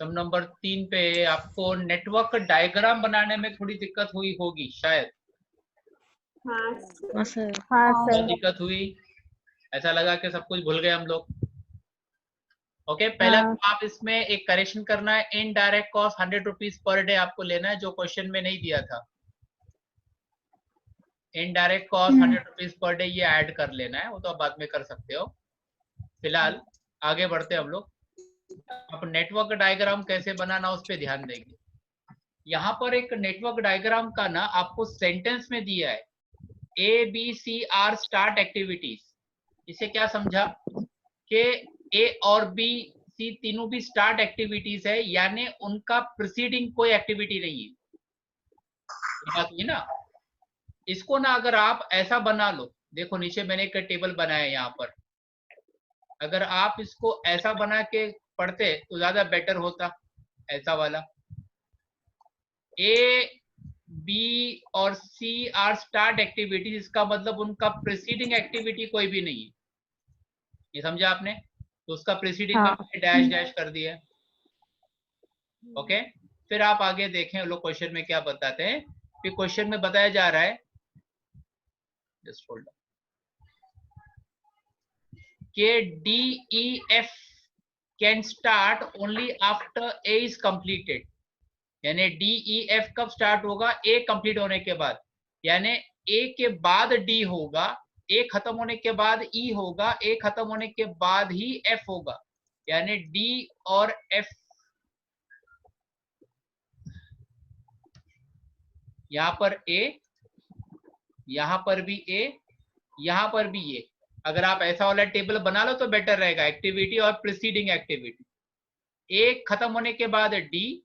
सम number 3 पे आपको network diagram बनाने में थोड़ी दिक्कत हुई होगी शायद। हाँ सर। बहुत दिक्कत हुई, ऐसा लगा कि सब कुछ भूल गए हम लोग। ओके, पहला तो आप इसमें एक करेक्शन करना है, indirect cost 100 rupees per day आपको लेना है, जो क्वेश्चन में नहीं दिया था। Indirect cost 100 rupees per day ये ऐड कर लेना है, वो तो आप बाद में कर सकते हो। फिलहाल आगे बढ़ते हम लोग। आप नेटवर्क डायग्राम कैसे बनाना उस पर ध्यान देंगे। यहाँ पर एक नेटवर्क डायग्राम का ना आपको सेंटेंस में दिया है, A B C are start activities. इसे क्या समझा कि ए और बी सी तीनों भी स्टार्ट एक्टिविटीज है, यानी उनका प्रीसीडिंग कोई एक्टिविटी नहीं है। ये बात हुई ना। इसको ना अगर आप ऐसा बना लो, देखो नीचे मैंने एक टेबल बनाया है यहाँ पर, अगर आप इसको ऐसा बना के पढ़ते तो ज्यादा बेटर होता। ऐसा वाला ए बी और सी आर स्टार्ट एक्टिविटीज, इसका मतलब उनका प्रीसीडिंग एक्टिविटी कोई भी नहीं है। ये समझा आपने? तो उसका प्रीसीडिंग का मैंने डैश डैश कर दिया। ओके, फिर आप आगे देखें लोग क्वेश्चन में क्या बताते हैं। फिर क्वेश्चन में बताया जा रहा है, जस्ट होल्ड के D E F can start only after a is completed. यानी डी ई एफ कब स्टार्ट होगा? ए कंप्लीट होने के बाद। यानी ए के बाद डी होगा, ए खत्म होने के बाद ई होगा, ए खत्म होने के बाद ही एफ होगा। यानी डी और एफ, यहां पर ए, यहां पर भी ए, यहां पर भी ए। अगर आप ऐसा वाला टेबल बना लो तो बेटर रहेगा, एक्टिविटी और प्रीसीडिंग एक्टिविटी। ए खत्म होने के बाद डी,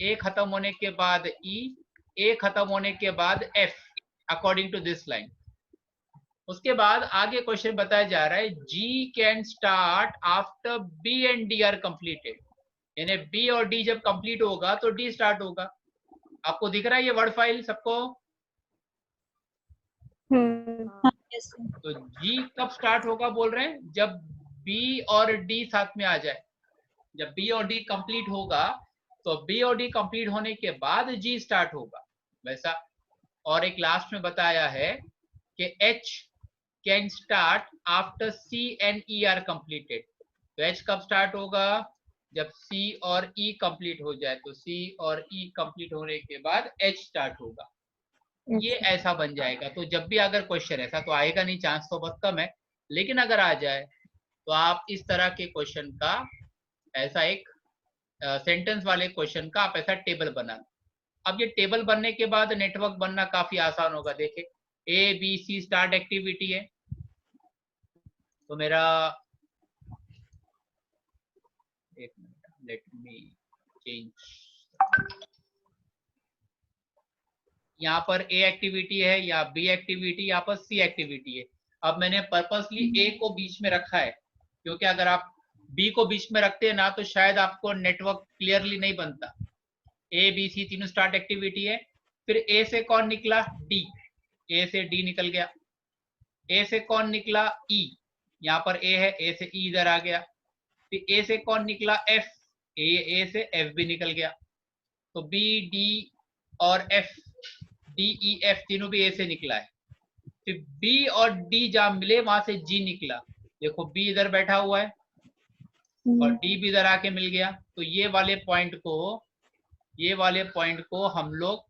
ए खत्म होने के बाद ई, ए खत्म होने के बाद F, according to this line. उसके बाद आगे क्वेश्चन बताया जा रहा है, G can start after B and D are completed. यानी बी और डी जब कंप्लीट होगा तो डी स्टार्ट होगा। आपको दिख रहा है ये वर्ड फाइल सबको? तो जी कब स्टार्ट होगा बोल रहे हैं? जब बी और डी साथ में आ जाए। जब बी और डी कंप्लीट होगा तो बी और डी कंप्लीट होने के बाद जी स्टार्ट होगा, वैसा। और एक लास्ट में बताया है कि H can start after C and E are completed. तो एच कब स्टार्ट होगा? जब सी और ई कंप्लीट हो जाए। तो सी और ई कंप्लीट होने के बाद एच स्टार्ट होगा। ये ऐसा बन जाएगा। तो जब भी अगर क्वेश्चन, ऐसा तो आएगा नहीं, चांस तो बहुत कम है, लेकिन अगर आ जाए तो आप इस तरह के क्वेश्चन का, ऐसा एक सेंटेंस वाले क्वेश्चन का आप ऐसा टेबल बना। अब ये टेबल बनने के बाद नेटवर्क बनना काफी आसान होगा। देखे A B C start activity है, तो मेरा एक मिनट, लेट मी चेंज। यहाँ पर ए एक्टिविटी है या बी एक्टिविटी, यहाँ पर सी एक्टिविटी है। अब मैंने पर्पसली ए को बीच में रखा है, क्योंकि अगर आप बी को बीच में रखते हैं ना तो शायद आपको नेटवर्क क्लियरली नहीं बनता। ए बी सी तीनों स्टार्ट एक्टिविटी है। फिर ए से कौन निकला? डी, ए से डी निकल गया। ए से कौन निकला? ई, यहाँ पर ए है, ए से ई इधर आ गया। फिर ए से कौन निकला? एफ, ए से एफ भी निकल गया। तो बी डी और एफ, डी ई एफ तीनों भी ए से निकला है। फिर बी और डी जहां मिले वहां से जी निकला। देखो बी इधर बैठा हुआ है और डी भी इधर आके मिल गया। तो ये वाले पॉइंट को हम लोग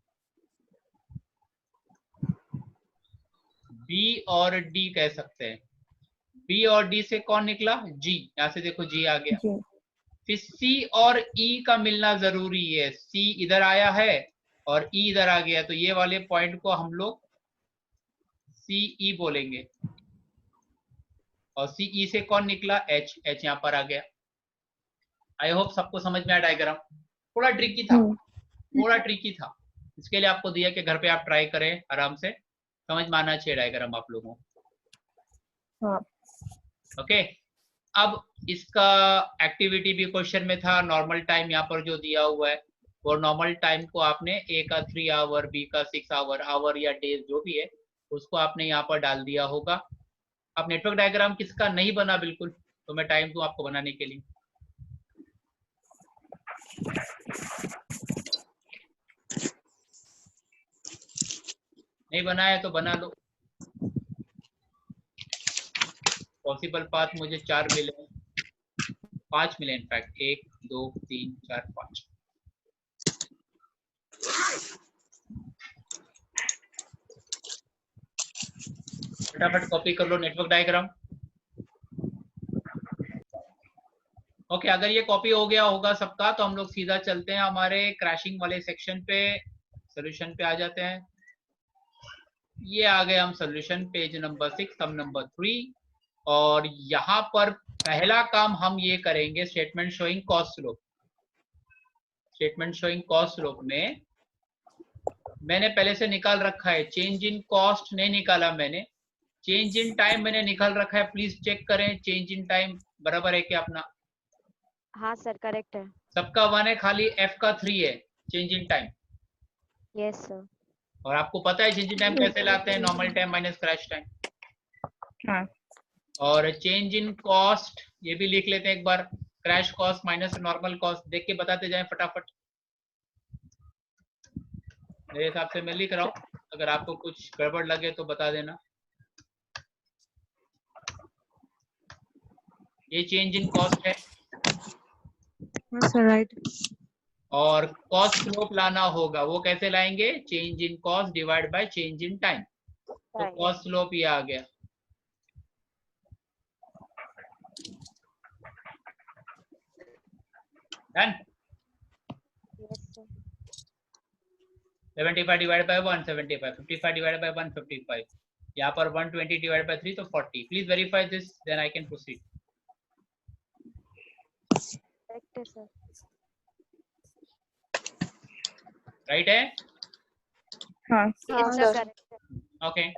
बी और डी कह सकते हैं। बी और डी से कौन निकला? जी, यहां से देखो जी आ गया। फिर सी और ई का मिलना जरूरी है। सी इधर आया है और ई इधर आ गया, तो ये वाले पॉइंट को हम लोग सी ई बोलेंगे। और सी ई से कौन निकला? एच, एच यहाँ पर आ गया। आई होप सबको समझ में आया डायग्राम। थोड़ा ट्रिकी था, थोड़ा ट्रिकी था, इसके लिए आपको दिया कि घर पे आप ट्राई करें, आराम से समझ में आना चाहिए डायग्राम आप लोगों को। ओके, अब इसका एक्टिविटी भी क्वेश्चन में था। नॉर्मल टाइम यहाँ पर जो दिया हुआ है, वो नॉर्मल टाइम को आपने ए का 3 आवर, बी का 6 आवर, आवर या डेज जो भी है उसको आपने यहाँ पर डाल दिया होगा। अब नेटवर्क डायग्राम किसका नहीं बना बिल्कुल, तो मैं टाइम दूं आपको बनाने के लिए। नहीं बनाया तो बना लो। पॉसिबल पाथ मुझे 4 मिले, 5 मिले इनफैक्ट, 1 2 3 4 5। फटाफट कॉपी कर लो नेटवर्क डायग्राम। ओके, अगर ये कॉपी हो गया होगा सबका तो हम लोग सीधा चलते हैं हमारे क्रैशिंग वाले सेक्शन पे, सॉल्यूशन पे आ जाते हैं। ये आ गए हम सॉल्यूशन, पेज नंबर 6, सम नंबर 3। और यहाँ पर पहला काम हम ये करेंगे, statement showing cost slope. Statement showing cost slope में मैंने पहले से निकाल रखा है, चेंज इन कॉस्ट नहीं निकाला मैंने, चेंज इन टाइम मैंने निकाल रखा है। प्लीज चेक करें चेंज इन टाइम बराबर है क्या अपना? हाँ सर, करेक्ट है। सबका 1 है, खाली एफ का 3 है change in time. Yes sir. और आपको पता है चेंज इन टाइम कैसे लाते हैं, normal time minus crash time. हाँ। और चेंज इन कॉस्ट ये भी लिख लेते हैं एक बार, crash cost minus normal cost, देख के बताते जाएं फटाफट। मेरे हिसाब से मैं लिख रहा हूँ, अगर आपको कुछ गड़बड़ लगे तो बता देना। ये चेंज इन कॉस्ट है। Sir right. और कॉस्ट स्लोप लाना होगा, वो कैसे लाएंगे? Change in cost divide by change in time. तो कॉस्ट स्लोप ये आ गया। Done. 75 divide by 175, 55 divide by 155, यहाँ पर 120 डिवाइड बाय 3 तो 40। Please verify this, then I can proceed. Correct है सर। राइट है? हाँ यस सर, करेक्ट है। ओके,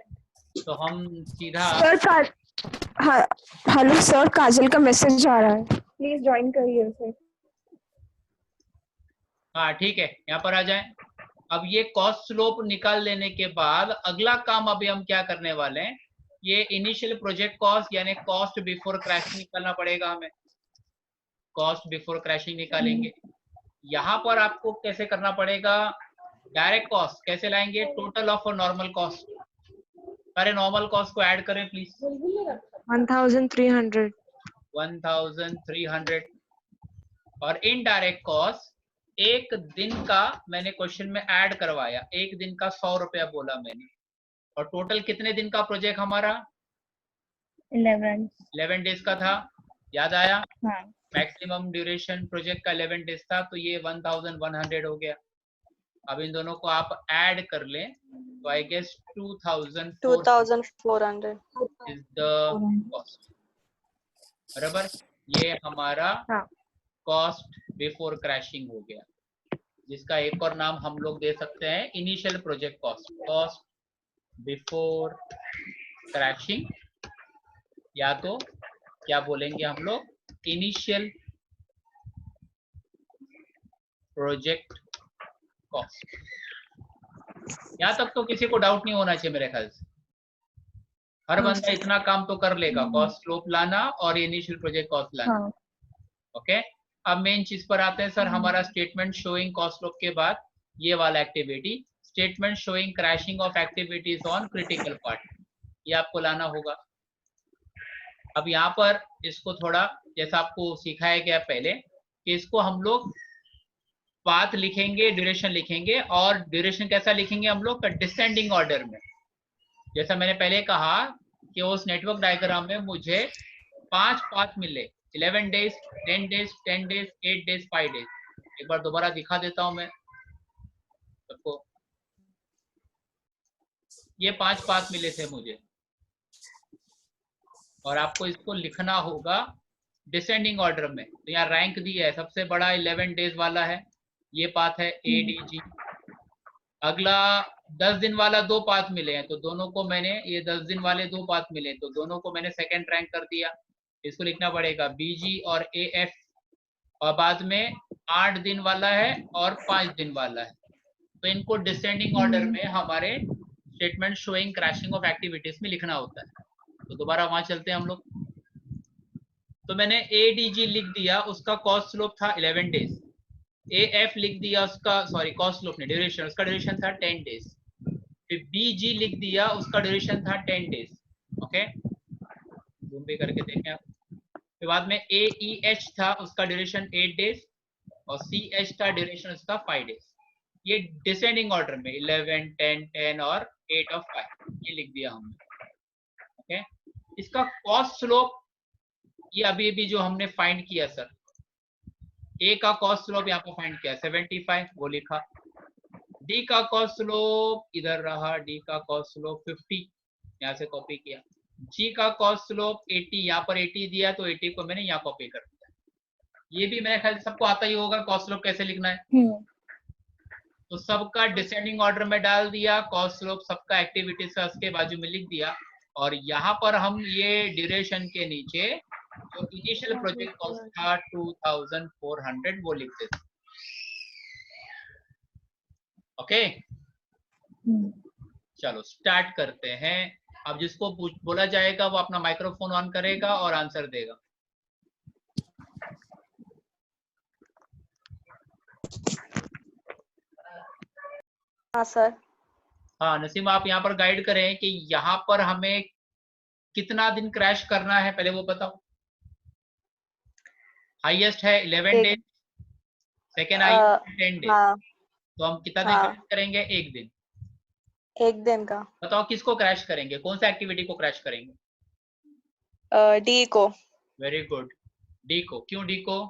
तो हम सीधा सर हाँ, हेलो सर, काजल का मैसेज आ रहा है, प्लीज ज्वाइन करिए उसे। हाँ ठीक है, यहाँ पर आ जाएं। अब ये कॉस्ट स्लोप निकाल लेने के बाद अगला काम अभी हम क्या करने वाले हैं, ये इनिशियल प्रोजेक्ट कॉस्ट यानी कॉस्ट बिफोर क्रैशिंग निकालना पड़ेगा हमें। कॉस्ट बिफोर क्रैशिंग निकालेंगे। यहाँ पर आपको कैसे करना पड़ेगा, डायरेक्ट कॉस्ट कैसे लाएंगे, टोटल ऑफ नॉर्मल कॉस्ट। सारे नॉर्मल कॉस्ट को ऐड करें प्लीज। 1300। 1300। और इनडायरेक्ट कॉस्ट एक दिन का मैंने क्वेश्चन में ऐड करवाया, एक दिन का 100 रुपया बोला मैंने। और टोटल कितने दिन का प्रोजेक्ट हमारा? 11 डेज का था, याद आया? हाँ। मैक्सिमम ड्यूरेशन प्रोजेक्ट का 11 डेज था, तो ये 1100 हो गया। अब इन दोनों को आप ऐड कर लें तो I guess 2400 is the cost. बराबर, ये हमारा कॉस्ट बिफोर क्रैशिंग हो गया, जिसका एक और नाम हम लोग दे सकते हैं initial project cost, cost before crashing, या तो क्या बोलेंगे हम लोग, इनिशियल प्रोजेक्ट कॉस्ट। यहाँ तक तो किसी को डाउट नहीं होना चाहिए मेरे ख्याल से, हर बंदा इतना काम तो कर लेगा, कॉस्ट स्लोप लाना और इनिशियल प्रोजेक्ट कॉस्ट लाना। ओके, अब मेन चीज पर आते हैं सर, हमारा स्टेटमेंट शोइंग कॉस्ट स्लोप के बाद ये वाला activity, statement showing crashing of activities on critical part, ये आपको लाना होगा। अब यहाँ पर इसको थोड़ा जैसा आपको सिखाया गया पहले कि इसको हम लोग पाथ लिखेंगे, ड्यूरेशन लिखेंगे, और ड्यूरेशन कैसा लिखेंगे हम लोग, डिसेंडिंग ऑर्डर में। जैसा मैंने पहले कहा कि उस नेटवर्क डायग्राम में मुझे 5 पाथ मिले, 11 days, 10 days, 10 days, 8 days, 5 days. एक बार दोबारा दिखा देता हूं मैं सबको। ये 5 पाथ मिले थे मुझे, और आपको इसको लिखना होगा डिसेंडिंग ऑर्डर में। तो यहाँ रैंक दी है, सबसे बड़ा 11 डेज वाला है, ये पाथ है ADG। अगला 10 दिन वाला 2 पाथ मिले हैं, तो दोनों को मैंने, ये 10 दिन वाले 2 पाथ मिले तो दोनों को मैंने सेकंड रैंक कर दिया। इसको लिखना पड़ेगा BG और AF। और बाद में 8 दिन वाला है और 5 दिन वाला है, तो इनको डिसेंडिंग ऑर्डर में हमारे statement showing crashing of activities में लिखना होता है। तो दोबारा वहां चलते हैं हम लोग। तो मैंने ADG लिख दिया, उसका कॉस्ट स्लोप था 11 डेज। AF लिख दिया उसका, सॉरी कॉस्ट स्लोप ने ड्यूरेशन, उसका ड्यूरेशन था 10 डेज। फिर BG लिख दिया, उसका ड्यूरेशन था 10 डेज। ओके, जूम भी करके देखें आप। फिर बाद में AEH था, उसका ड्यूरेशन 8 डेज और CH था, ड्यूरेशन उसका 5 डेज। ये डिसेंडिंग ऑर्डर में 11, 10, 10 और 8 और 5 ये लिख दिया हमने। ओके, इसका कॉस्ट स्लोप ये अभी जो हमने फाइंड किया सर, A का कॉस्ट स्लोप यहाँ पर फाइंड किया 75, वो लिखा। D का कॉस्ट स्लोप इधर रहा, D का कॉस्ट स्लोप 50, यहाँ से कॉपी किया। G का कॉस्ट स्लोप 80, यहाँ पर 80 दिया तो 80 को मैंने यहाँ कॉपी कर दिया। ये भी मेरे ख्याल से सबको आता ही होगा कॉस्ट स्लोप कैसे लिखना है। तो सबका डिसेंडिंग ऑर्डर में डाल दिया, कॉस्ट स्लोप सबका एक्टिविटीज का उसके बाजू में लिख दिया। और यहाँ पर हम ये ड्यूरेशन के नीचे जो इनिशियल प्रोजेक्ट कॉस्ट था 2400 वो लिख देते। ओके, चलो स्टार्ट करते हैं। अब जिसको बोला जाएगा वो अपना माइक्रोफोन ऑन करेगा और आंसर देगा। हाँ सर। हाँ नसीम, आप यहाँ पर गाइड करें कि यहाँ पर हमें कितना दिन क्रैश करना है, पहले वो बताओ। हाईएस्ट है 11 डेज, सेकेंड हाईएस्ट 10 डेज। हाँ, तो हम कितना दिन क्रैश करेंगे? एक दिन। एक दिन का। बताओ किसको क्रैश करेंगे, कौन सा एक्टिविटी को क्रैश करेंगे? डी को। वेरी गुड, डी को। क्यों डी को?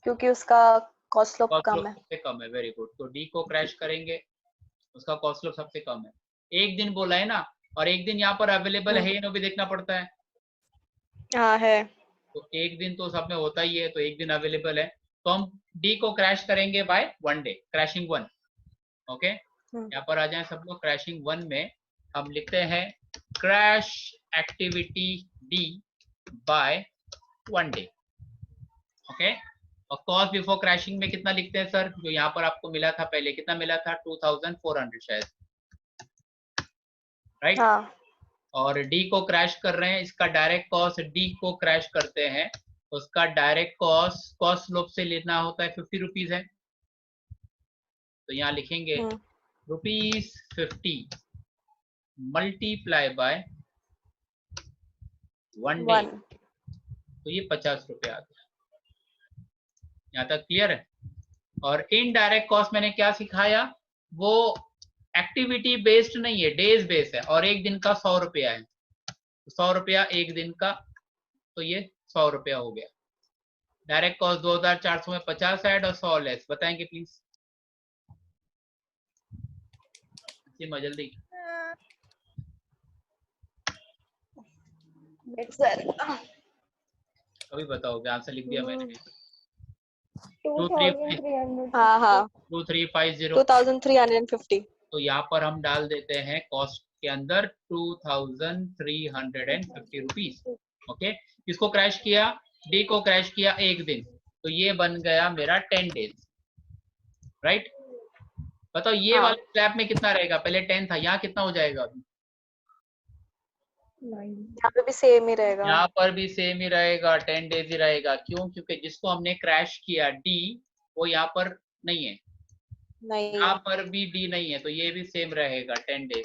क्योंकि उसका कॉस्ट स्लोप कम है। सबसे कम है। वेरी गुड, तो डी को क्रैश करेंगे, उसका कॉस्ट स्लोप सबसे कम है। एक दिन बोला है ना, और एक दिन यहाँ पर अवेलेबल है ना भी देखना पड़ता है। हाँ है। तो एक दिन तो सब में होता ही है, तो एक दिन अवेलेबल है, तो हम डी को क्रैश करेंगे बाय 1 डे, क्रैशिंग 1। ओके, यहाँ पर आ जाए सब लोग। क्रैशिंग 1 में हम लिखते हैं crash activity D by 1 day. Okay, और कॉस्ट बिफोर क्रैशिंग में कितना लिखते हैं सर? जो यहाँ पर आपको मिला था पहले, कितना मिला था? 2400 शायद, राइट? हाँ। और डी को क्रैश कर रहे हैं, इसका डायरेक्ट कॉस्ट डी को क्रैश करते हैं, उसका डायरेक्ट कॉस्ट कॉस्ट स्लोप से लेना होता है 50 रुपीज है। तो यहाँ लिखेंगे ₹50 मल्टीप्लाई बाय 1 डे, तो ये 50 रुपये आ गया। यहाँ तक क्लियर है? और इनडायरेक्ट कॉस्ट मैंने क्या सिखाया, वो एक्टिविटी बेस्ड नहीं है, डेज बेस्ड है, और एक दिन का 100 रुपया है। 100 रुपया एक दिन का, तो ये 100 रुपया हो गया। डायरेक्ट कॉस्ट 2400 में 50 ऐड और 100 लेस। बताएंगे प्लीज जल्दी। अभी बताओगे, आंसर लिख दिया मैंने। 2350। तो यहाँ पर हम डाल देते हैं कॉस्ट के अंदर 2350 रुपीज। ओके, किसको क्रैश किया? डी को क्रैश किया एक दिन, तो ये बन गया मेरा 10 डेज, राइट? बताओ ये वाले स्लैब में कितना रहेगा? पहले 10 था, यहाँ कितना हो जाएगा अभी? यहाँ पे भी सेम ही रहेगा। यहाँ पर भी सेम ही रहेगा, 10 डेज ही रहेगा। क्यों? क्योंकि जिसको हमने क्रैश किया डी, वो यहाँ पर नहीं है, यहाँ पर भी डी नहीं है, तो ये भी सेम रहेगा 10 डेज।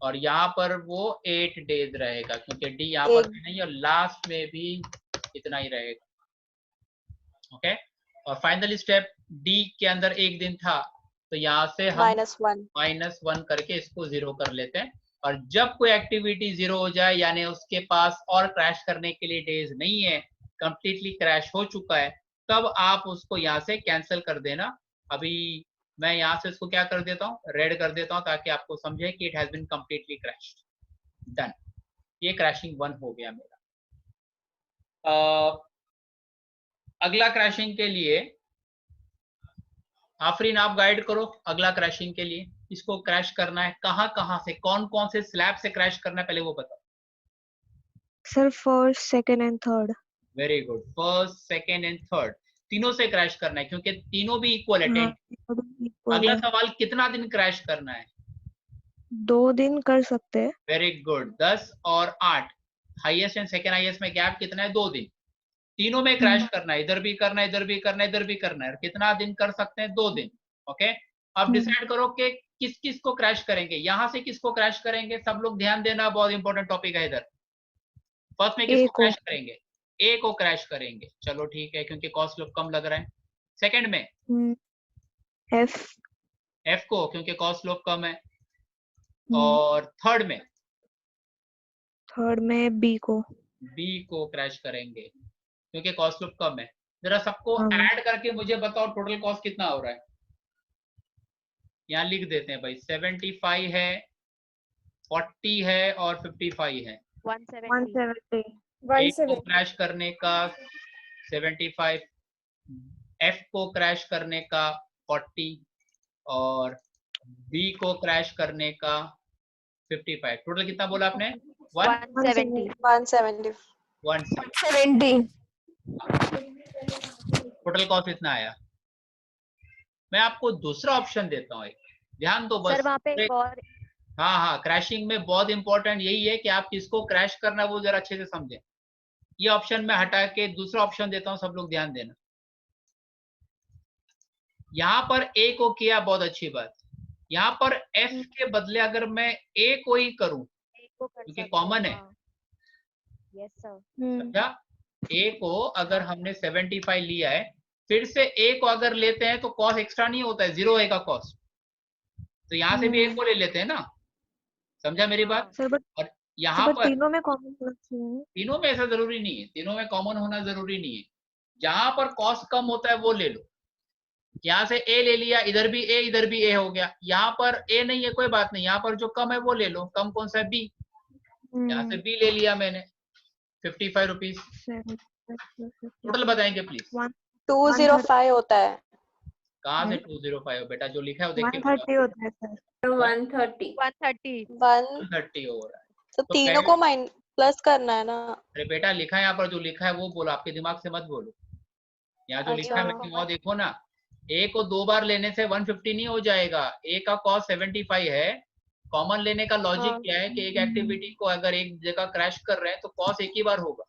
और यहाँ पर वो 8 डेज रहेगा, क्योंकि डी यहाँ पर भी नहीं, और लास्ट में भी इतना ही रहेगा। ओके, और फाइनल स्टेप डी के अंदर एक दिन था, तो यहाँ से हम -1 करके इसको 0 कर लेते हैं। और जब कोई एक्टिविटी 0 हो जाए, यानी उसके पास और क्रैश करने के लिए डेज नहीं है, कंप्लीटली क्रैश हो चुका है, तब आप उसको यहाँ से कैंसिल कर देना। अभी मैं यहाँ से इसको क्या कर देता हूँ, रेड कर देता हूँ, ताकि आपको समझे कि it has been completely crashed. Done, ये क्रैशिंग 1 हो गया मेरा। अगला क्रैशिंग के लिए आफरीन आप गाइड करो। अगला क्रैशिंग के लिए इसको क्रैश करना है कहाँ से, कौन से स्लैब से क्रैश करना है, पहले वो बताओ sir. First, second and third. Very good, first, second and third, तीनों से क्रैश करना है, क्योंकि तीनों भी इक्वल है 10। अगला सवाल, कितना दिन क्रैश करना है? 2 दिन कर सकते हैं। वेरी गुड, 10 और 8, हाईएस्ट एंड सेकंड हाईएस्ट में गैप कितना है? 2 दिन। तीनों में क्रैश करना है, इधर भी करना है, इधर भी करना है, इधर भी करना है। कितना दिन कर सकते हैं? 2 दिन। ओके, अब डिसाइड करो कि किस किस को क्रैश करेंगे। यहां से किसको क्रैश करेंगे? सब लोग ध्यान देना, बहुत इंपॉर्टेंट टॉपिक है इधर। फर्स्ट में किसको क्रैश करेंगे? ए को क्रैश करेंगे। चलो ठीक है, क्योंकि कॉस्ट कम लग रहा है। सेकंड में एफ को, क्योंकि कॉस्ट लोग कम है। और थर्ड में बी को क्रैश करेंगे, क्योंकि कॉस्ट लोग कम है। जरा सबको ऐड करके मुझे बताओ टोटल कॉस्ट कितना हो रहा है। यहाँ लिख देते हैं भाई, 75 है, 40 है और 55 है। 170 ए को क्रैश करने का 75, एफ को क्रैश करने का 40 और बी को क्रैश करने का 55। टोटल कितना बोला आपने? 170 170। टोटल कॉस्ट इतना आया। मैं आपको दूसरा ऑप्शन देता हूँ, एक ध्यान दो बस। सर वहाँ पे एक और हाँ, क्रैशिंग में बहुत इंपॉर्टेंट यही है कि आप किसको क्रैश करना है वो जरा अच्छे से समझें। ये ऑप्शन मैं हटा के दूसरा ऑप्शन देता हूँ, सब लोग ध्यान देना। यहाँ पर ए को किया, बहुत अच्छी बात। यहाँ पर एफ के बदले अगर मैं ए को ही करूं, क्योंकि कॉमन है। Yes sir. समझा? ए को अगर हमने 75 लिया है, फिर से ए को अगर लेते हैं तो कॉस्ट एक्स्ट्रा नहीं होता है, 0 होगा कॉस्ट। तो यहाँ से भी ए को ले लेते हैं ना। समझा मेरी बात? और यहाँ पर तीनों में कॉमन होना चाहिए। तीनों में ऐसा जरूरी नहीं है, तीनों में कॉमन होना जरूरी नहीं है। जहां पर कॉस्ट कम होता है वो ले लो। यहाँ से ए ले लिया, इधर भी ए, इधर भी ए हो गया। यहाँ पर ए नहीं है, कोई बात नहीं, यहाँ पर जो कम है वो ले लो। कम कौन सा है? बी। यहाँ से बी ले लिया मैंने, 55 रुपीज। टोटल बताएंगे प्लीज। 205 होता है। कहाँ से 205 बेटा? जो लिखा है वो देखिए। 130 होता है सर। 130 130 हो रहा है। तो तीनों को प्लस करना है ना। अरे बेटा, लिखा है यहाँ पर, जो लिखा है वो बोलो, आपके दिमाग से मत बोलो। यहाँ जो लिखा है वहाँ देखो ना। ए को 2 बार लेने से 150 नहीं हो जाएगा। ए का कॉस्ट 75 है। कॉमन लेने का लॉजिक क्या है कि एक एक्टिविटी को अगर एक जगह क्रैश कर रहे हैं तो कॉस्ट एक ही बार होगा।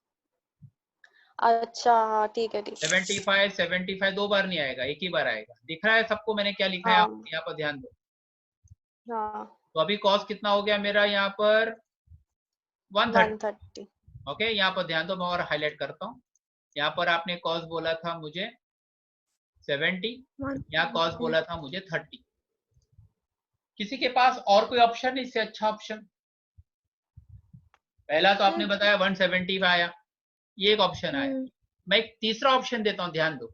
अच्छा ठीक है, ठीक है। 75 2 बार नहीं आएगा, एक ही बार आएगा। दिख रहा है सबको मैंने क्या लिखा है? आप यहाँ पर ध्यान दो। तो अभी कॉस्ट कितना हो गया मेरा यहाँ पर? 130। ओके, यहाँ पर ध्यान दो, मैं और हाईलाइट करता हूँ। यहाँ पर आपने कॉस्ट बोला था मुझे 70, यहाँ कॉस्ट बोला था मुझे 30। किसी के पास और कोई ऑप्शन है इससे अच्छा ऑप्शन? पहला तो आपने बताया 170 आया, ये एक ऑप्शन आया। मैं एक तीसरा ऑप्शन देता हूँ, ध्यान दो।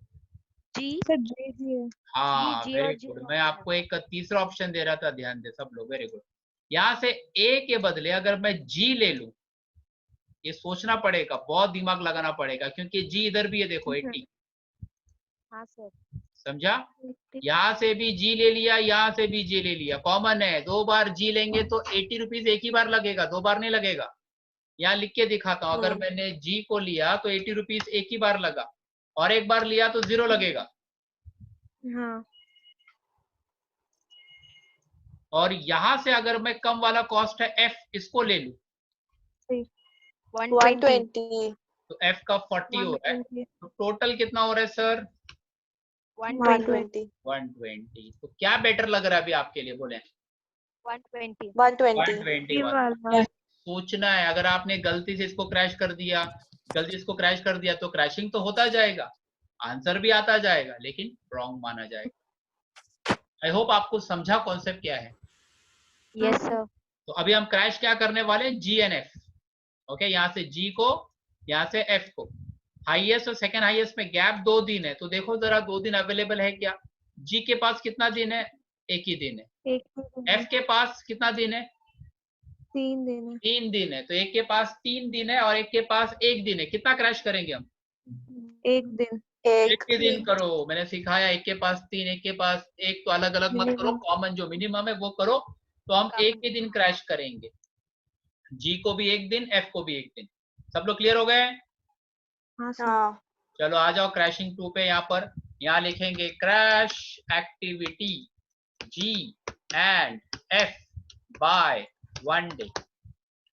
जी हाँ, वेरी गुड। मैं आपको एक तीसरा ऑप्शन दे रहा था, ध्यान दे सब लोग। Very good. यहाँ से ए के बदले अगर मैं जी ले लूं, ये सोचना पड़ेगा, बहुत दिमाग लगाना पड़ेगा, क्योंकि जी इधर भी है, देखो 80। हाँ सर। समझा? यहाँ से भी जी ले लिया, यहाँ से भी जी ले लिया, कॉमन है। 2 बार जी लेंगे तो 80 रुपीज एक ही बार लगेगा, 2 बार नहीं लगेगा। यहाँ लिख के दिखाता हूँ, अगर मैंने जी को लिया तो 80 रुपीज एक ही बार लगा, और एक बार लिया तो 0 लगेगा। और यहाँ से अगर मैं कम वाला कॉस्ट है एफ, इसको ले लूं 120, तो एफ का 40 हो रहा है। तो टोटल कितना हो रहा है सर? 120, 120। तो क्या बेटर लग रहा है अभी आपके लिए? बोले 120 वाला। सोचना है, अगर आपने गलती से इसको क्रैश कर दिया, तो क्रैशिंग तो होता जाएगा, आंसर भी आता जाएगा, लेकिन रॉन्ग माना जाएगा। आई होप आपको समझा कॉन्सेप्ट क्या है। Yes sir. तो अभी हम क्रैश क्या करने वाले? जी एंड एफ। ओके, यहाँ से जी को, यहाँ से एफ को। हाईएस्ट और सेकेंड हाईएस्ट में गैप 2 दिन है, तो देखो जरा 2 दिन अवेलेबल है क्या? जी के पास कितना दिन है? 1 ही दिन है। एफ के पास कितना दिन है? 3 दिन है। तो एक के पास 3 दिन है और एक के पास 1 दिन है। कितना क्रैश करेंगे हम? 1 दिन। एक ही दिन करो, मैंने सिखाया। एक के पास 3, एक के पास 1, तो अलग अलग मत करो, कॉमन जो मिनिमम है वो करो। तो हम एक ही दिन क्रैश करेंगे, जी को भी 1 दिन, एफ को भी 1 दिन। सब लोग क्लियर हो गए? हाँ। चलो आ जाओ क्रैशिंग 2 पे। यहाँ पर यहाँ लिखेंगे crash activity G and F by 1 day.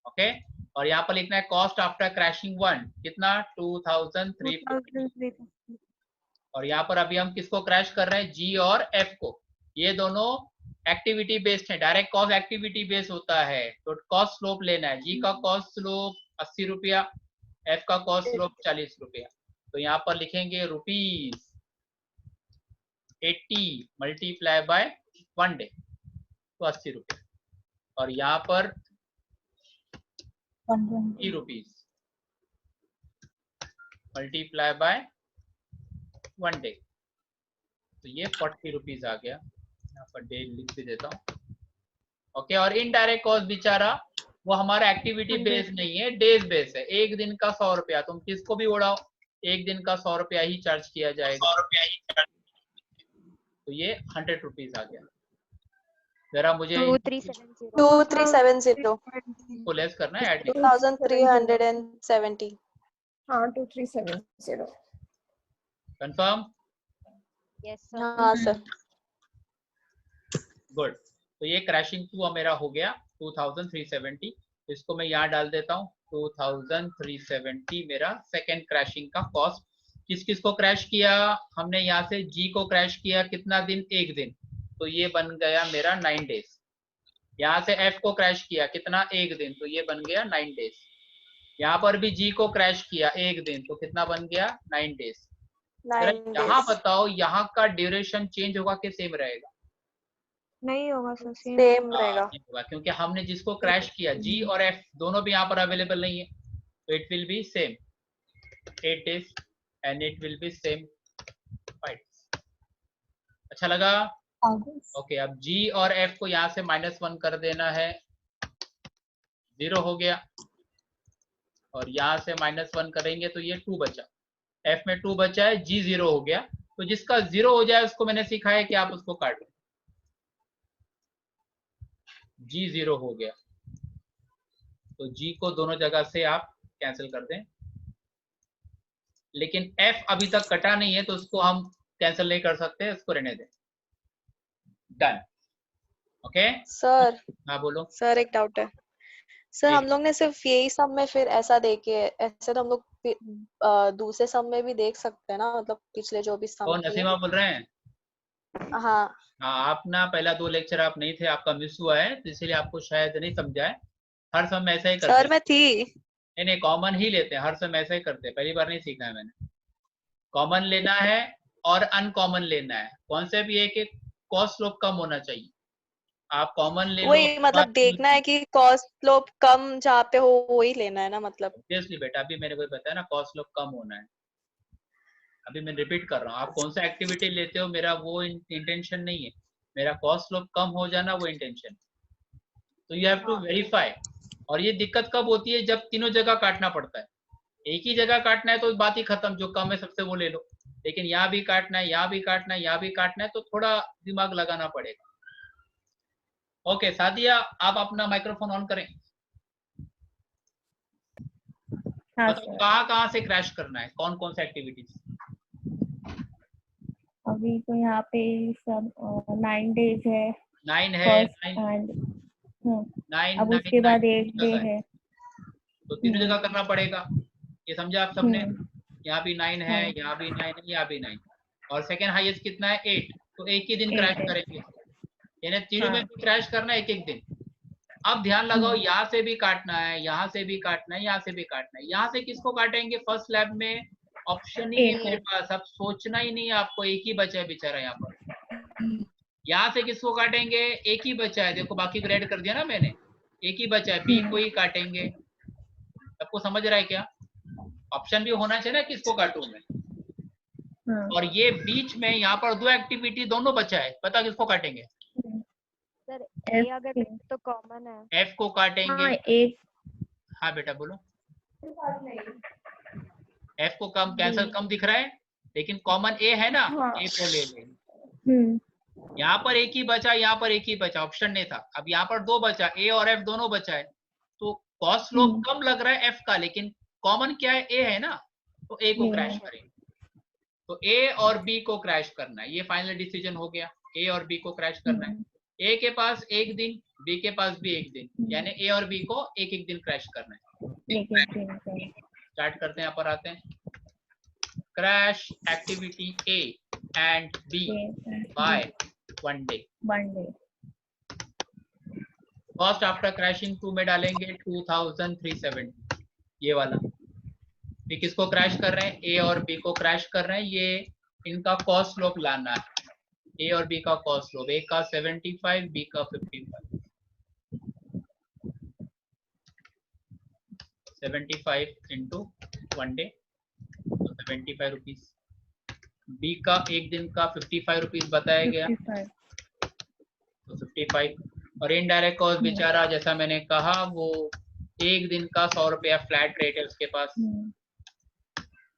Okay, और यहाँ पर लिखना है कॉस्ट आफ्टर क्रैशिंग 1 कितना 2350। और यहाँ पर अभी हम किसको क्रैश कर रहे हैं, जी और एफ को। ये दोनों एक्टिविटी बेस्ड है, डायरेक्ट कॉस्ट एक्टिविटी बेस्ड होता है, तो कॉस्ट स्लोप लेना है। जी का कॉस्ट स्लोप 80 रुपया, एफ का कॉस्ट स्लोप 40 रुपया। तो यहाँ पर लिखेंगे रुपीज 80 मल्टीप्लाई बाय 1 डे, तो 80 रुपये। और यहाँ पर 20 रुपीज मल्टीप्लाई बाय 1 डे, तो ये 40 रुपीज आ गया। यहाँ पर डे लिख भी देता हूँ। ओके, और इनडायरेक्ट कॉस्ट बेचारा वो हमारा एक्टिविटी बेस नहीं है, डेज बेस है। एक दिन का 100 रुपया, तुम किसको भी उड़ाओ, एक दिन का 100 रुपया ही चार्ज किया जाएगा। तो ये 100 रुपीज आ गया। जरा मुझे 2370 को लेस करना है, ऐड 2370। हाँ 2370। कंफर्म? Yes sir. हाँ सर। गुड। तो ये क्रैशिंग 2 मेरा हो गया 2370। इसको मैं यहाँ डाल देता हूँ 2370 मेरा सेकेंड क्रैशिंग का कॉस्ट। किस किस को क्रैश किया हमने, यहाँ से जी को क्रैश किया कितना दिन, एक दिन, तो ये बन गया मेरा 9 डेज। यहाँ से एफ को क्रैश किया कितना, एक दिन, तो ये बन गया 9 डेज। यहाँ पर भी जी को क्रैश किया एक दिन, तो कितना बन गया 9 डेज। यहाँ बताओ यहाँ का ड्यूरेशन चेंज होगा कि सेम रहेगा? नहीं होगा सर, सेम रहेगा, क्योंकि हमने जिसको क्रैश किया जी और एफ दोनों भी यहाँ पर अवेलेबल नहीं है, तो it will be same 8 days and it will be same 5 days। अच्छा लगा? ओके, अब जी और एफ को यहाँ से -1 कर देना है, 0 हो गया। और यहाँ से -1 करेंगे तो ये 2 बचा, एफ में 2 बचा है, जी 0 हो गया। तो जिसका 0 हो जाए उसको मैंने सिखाया कि आप उसको काट लो। जी 0 हो गया, तो जी को दोनों जगह से आप कैंसिल कर दें। लेकिन एफ अभी तक कटा नहीं है तो उसको हम कैंसिल नहीं कर सकते, उसको रहने दें। डन। Okay sir. हाँ बोलो सर एक डाउट है सर, हम लोग ने सिर्फ यही सब में फिर ऐसा देखे, ऐसे तो हम लोग दूसरे सब में भी देख सकते हैं ना, मतलब पिछले जो भी सब। कौन नसीमा बोल रहे हैं? हाँ हाँ, आप ना पहला 2 लेक्चर आप नहीं थे, आपका मिस हुआ है, तो इसलिए आपको शायद नहीं समझा है। हर समय ऐसा ही करते सर, मैं थी। नहीं, कॉमन ही लेते हैं, हर समय ऐसा ही करते हैं, पहली बार नहीं सीखा है मैंने। कॉमन लेना है और अनकॉमन लेना है। कॉन्सेप्ट ये है कि कॉस्ट स्लोप कम होना चाहिए, आप कॉमन ले लो। वही मतलब देखना है कि कॉस्ट स्लोप कम जहाँ पे हो वही लेना है ना, मतलब। ऑब्वियसली बेटा, अभी मैंने कोई बताया ना कॉस्ट स्लोप कम होना है। अभी मैं रिपीट कर रहा हूँ, आप कौन सा एक्टिविटी लेते हो मेरा वो इंटेंशन नहीं है, मेरा कॉस्ट स्लोप कम हो जाना वो इंटेंशन। तो यू हैव टू वेरीफाई। और ये दिक्कत कब होती है, जब तीनों जगह काटना पड़ता है। एक ही जगह काटना है तो बात ही खत्म, जो कम है सबसे वो ले लो। लेकिन यहाँ भी काटना है, यहाँ भी काटना है, यहाँ भी काटना है, तो थोड़ा दिमाग लगाना पड़ेगा। ओके सादिया, आप अपना माइक्रोफोन ऑन करें। हाँ मतलब सर। कहाँ से क्रैश करना है, कौन कौन सा एक्टिविटीज? अभी तो यहाँ पे सब 9 days है। 9 है, 9 अब उसके बाद 8 day है, तो तीनों जगह करना पड़ेगा। ये समझा आप सबने? यहाँ भी 9 है, हाँ। यहाँ भी 9 है, यहाँ भी 9। और सेकेंड हाईएस्ट कितना है 8, तो एक ही दिन क्रैश करेंगे, यानी तीनों में क्रैश करना है एक एक दिन। अब ध्यान लगाओ, यहाँ से भी काटना है, यहाँ से भी काटना है, यहाँ से भी काटना है। यहाँ से किसको काटेंगे? फर्स्ट लैब में ऑप्शन ही नहीं मेरे पास, अब सोचना ही नहीं है आपको, एक ही बचा है बेचारा यहाँ पर। यहाँ से किसको काटेंगे? एक ही बचा है, देखो बाकी ग्रेड कर दिया ना मैंने, एक ही बचा है, बी को ही काटेंगे। सबको समझ रहा है क्या? ऑप्शन भी होना चाहिए ना किसको काटूं मैं। और ये बीच में यहाँ पर 2 एक्टिविटी दोनों बचा है, पता किसको काटेंगे? सर ए अगर तो कॉमन है, एफ को काटेंगे। एक हाँ बेटा बोलो। एफ को कम कैंसर कम दिख रहा है, लेकिन कॉमन ए है ना, ए को ले लेंगे। यहाँ पर एक ही बचा, यहाँ पर एक ही बचा, ऑप्शन नहीं था। अब यहाँ पर 2 बचा, ए और एफ दोनों बचा है, तो कॉस्ट स्लोप कम लग रहा है एफ का, लेकिन कॉमन क्या है? ए है ना, तो ए को क्रैश करेंगे। तो ए और बी को क्रैश करना है, ये फाइनल डिसीजन हो गया, ए और बी को क्रैश करना है। ए के पास एक दिन, बी के पास भी एक दिन, यानी ए और बी को एक एक दिन क्रैश करना है। स्टार्ट करते हैं, यहाँ पर आते हैं। Crash activity A and B by 1 day. Cost after crashing 2 में डालेंगे 2370, ये वाला। ये किसको क्रैश कर रहे हैं? ए और बी को क्रैश कर रहे हैं। ये इनका कॉस्ट स्लोप लाना है, ए और बी का कॉस्ट स्लोप, ए का 75, बी का 55। 75 इंटू 1 डे तो 75 रुपीज। बी का एक दिन का 55 रुपीज बताया गया तो 55। और इनडायरेक्ट कॉस्ट बेचारा, जैसा मैंने कहा, वो एक दिन का 100 रुपया फ्लैट रेट है उसके पास।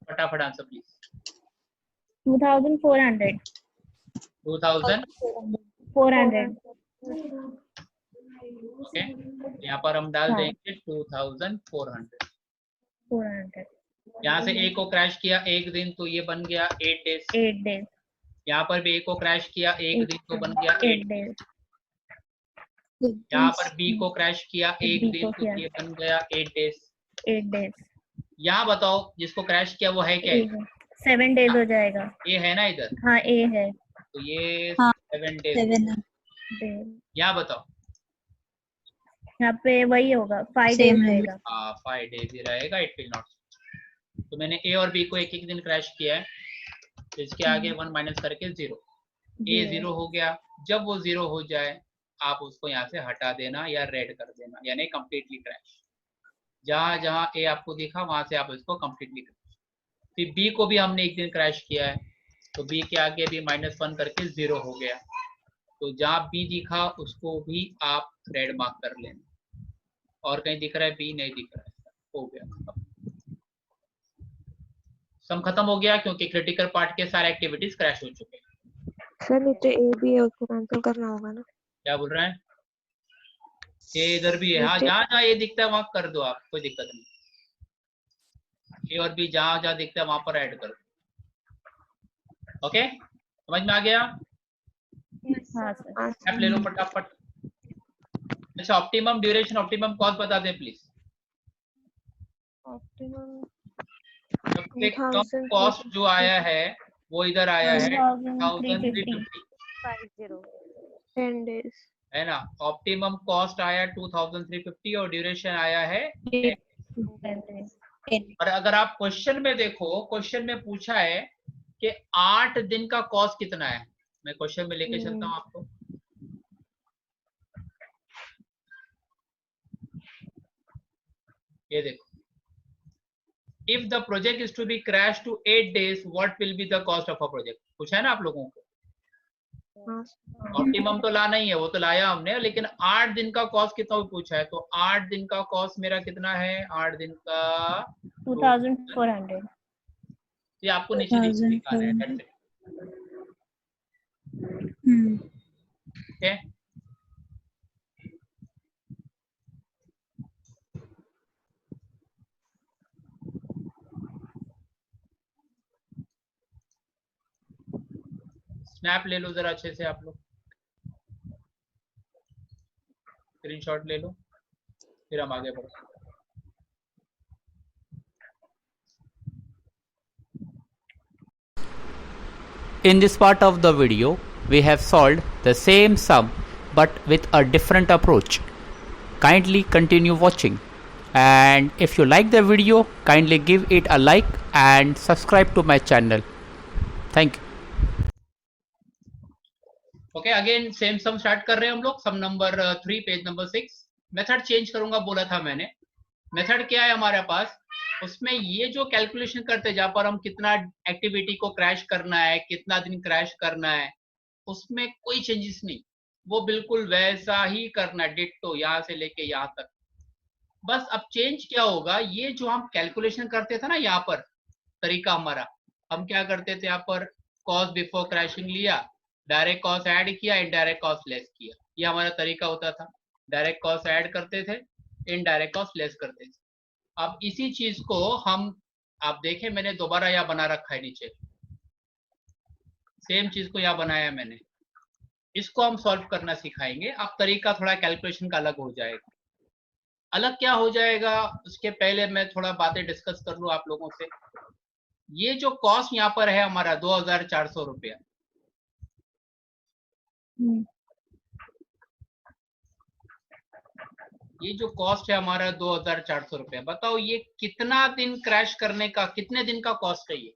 फटाफट आंसर प्लीज। 2400 ओके, यहाँ पर हम डाल देंगे 2400। यहाँ से ए को क्रैश किया एक दिन तो ये बन गया 8 डेज। यहाँ पर भी ए को क्रैश किया एक दिन तो बन गया 8 डेज। यहाँ पर बी को क्रैश किया एक दिन तो ये बन गया 8 डेज। यहाँ बताओ जिसको क्रैश किया वो है क्या? 7 डेज हो जाएगा। ये है ना इधर? हाँ, ए है तो ये 7 डेज। यहाँ बताओ, यहाँ पे वही होगा, 5 डेज रहेगा। हाँ 5 डेज ही रहेगा, इट विल नॉट। तो मैंने ए और बी को एक एक दिन क्रैश किया है तो इसके आगे 1 माइनस करके 0। ए 0 हो गया। जब वो 0 हो जाए आप उसको यहाँ से हटा देना या रेड कर देना, यानी कंप्लीटली क्रैश। जहाँ जहाँ ए आपको दिखा वहां से आप इसको कंप्लीटली क्रैश। फिर बी को भी हमने एक दिन क्रैश किया है तो बी के आगे भी -1 करके 0 हो गया। तो जहाँ बी दिखा उसको भी आप रेड मार्क कर लेना। और कहीं दिख रहा है बी? नहीं दिख रहा है। हो गया, सम खत्म हो गया क्योंकि क्रिटिकल पार्ट के सारे एक्टिविटीज क्रैश हो चुके हैं। सर नीचे ए भी है, उसको कैंसिल करना होगा ना? क्या बोल रहे हैं? ये इधर भी है। हाँ, जहाँ जहाँ ये दिखता है वहां कर दो आप, कोई दिक्कत नहीं। ए और बी जहाँ जहाँ दिखता है वहां पर ऐड कर दो। ओके, समझ में आ गया? हाँ सर। स्टेप ले लो फटाफट। अच्छा, ऑप्टिमम ड्यूरेशन, ऑप्टिमम कॉस्ट बता दें प्लीज। ऑप्टिमम सबसे कम कॉस्ट जो आया है वो इधर आया है 2350, 10 डेज है ना? ऑप्टिमम कॉस्ट आया 2350 और ड्यूरेशन आया है 10। और अगर आप क्वेश्चन में देखो, क्वेश्चन में पूछा है कि 8 दिन का कॉस्ट कितना है। मैं क्वेश्चन में लेके चलता हूँ आपको। ये देखो, if the project is to be crash to 8 days what will be the cost of a project? पूछा है ना आप लोगों को। ऑप्टिमम तो लाना ही है, वो तो लाया हमने, लेकिन 8 दिन का कॉस्ट कितना पूछा है। तो 8 दिन का कॉस्ट मेरा कितना है? 8 दिन का 2400। ये आपको नीचे निकालना है। That's it. Okay? स्नैप ले लो जरा अच्छे से आप लोग, स्क्रीनशॉट ले लो, फिर हम आगे बढ़ते हैं। In this part of the video, we have solved the same sum but with a different approach. Kindly continue watching, and if you like the video, kindly give it a like and subscribe to my channel. Thank you. Okay, again same sum start कर रहे हैं हम लोग। Sum number 3 page number 6। Method change करूंगा बोला था मैंने। Method क्या है हमारे पास? उसमें ये जो कैलकुलेशन करते हैं जहां पर हम कितना एक्टिविटी को क्रैश करना है, कितना दिन क्रैश करना है, उसमें कोई चेंजेस नहीं, वो बिल्कुल वैसा ही करना है, डिट्टो यहाँ से लेके यहाँ तक। बस अब चेंज क्या होगा, ये जो हम कैलकुलेशन करते थे ना, यहाँ पर तरीका हमारा, हम क्या करते थे, यहाँ पर कॉस्ट बिफोर क्रैशिंग लिया, डायरेक्ट कॉस्ट ऐड किया, इनडायरेक्ट कॉस्ट लेस किया। ये हमारा तरीका होता था। डायरेक्ट कॉस्ट ऐड करते थे, इनडायरेक्ट कॉस्ट लेस करते थे। अब इसी चीज को हम, आप देखें मैंने दोबारा यहाँ बना रखा है नीचे, सेम चीज को यहाँ बनाया मैंने। इसको हम सॉल्व करना सिखाएंगे। अब तरीका थोड़ा कैलकुलेशन का अलग हो जाएगा। अलग क्या हो जाएगा उसके पहले मैं थोड़ा बातें डिस्कस कर लूं आप लोगों से। ये जो कॉस्ट यहाँ पर है हमारा 2400 रुपया, ये जो कॉस्ट है हमारा 2400 रुपया, बताओ ये कितना दिन क्रैश करने का, कितने दिन का कॉस्ट है ये?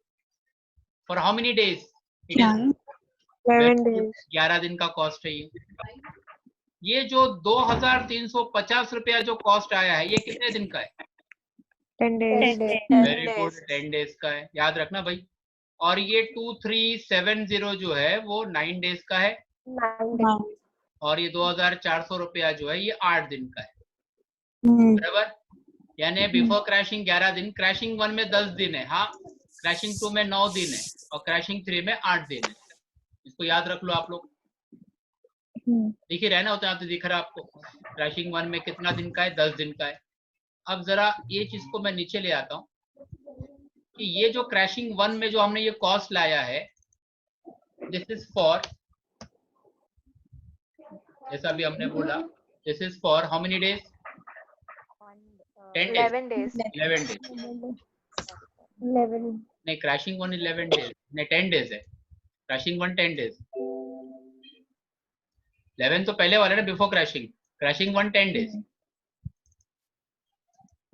For how many days? 11 days. 11 दिन का कॉस्ट है ये जो 2350 रुपया जो कॉस्ट आया है ये कितने दिन का है? 10 days. वेरी गुड, 10 डेज का है, याद रखना भाई। और ये 2370 जो है वो 9 डेज का है, 9 days. और ये 2400 रुपया जो है ये 8 दिन का है, बराबर। यानी बिफोर क्रैशिंग 11 दिन, क्रैशिंग 1 में 10 दिन है, हाँ, क्रैशिंग 2 में 9 दिन है, और क्रैशिंग 3 में 8 दिन है। इसको याद रख लो आप लोग, दिख ही रहना होता है, तो दिख रहा है आपको। क्रैशिंग 1 में कितना दिन का है? 10 दिन का है। अब जरा ये चीज को मैं नीचे ले आता हूँ कि ये जो क्रैशिंग 1 में जो हमने ये कॉस्ट लाया है, दिस इज फॉर, जैसा भी हमने बोला, this is for how many days? 11 days. 11 days 11. नहीं, क्रैशिंग 1 11 डेज नहीं, 10 डेज है। क्रैशिंग 1 10 डेज, 11 तो पहले वाला ना, बिफोर क्रैशिंग। क्रैशिंग 1 10 डेज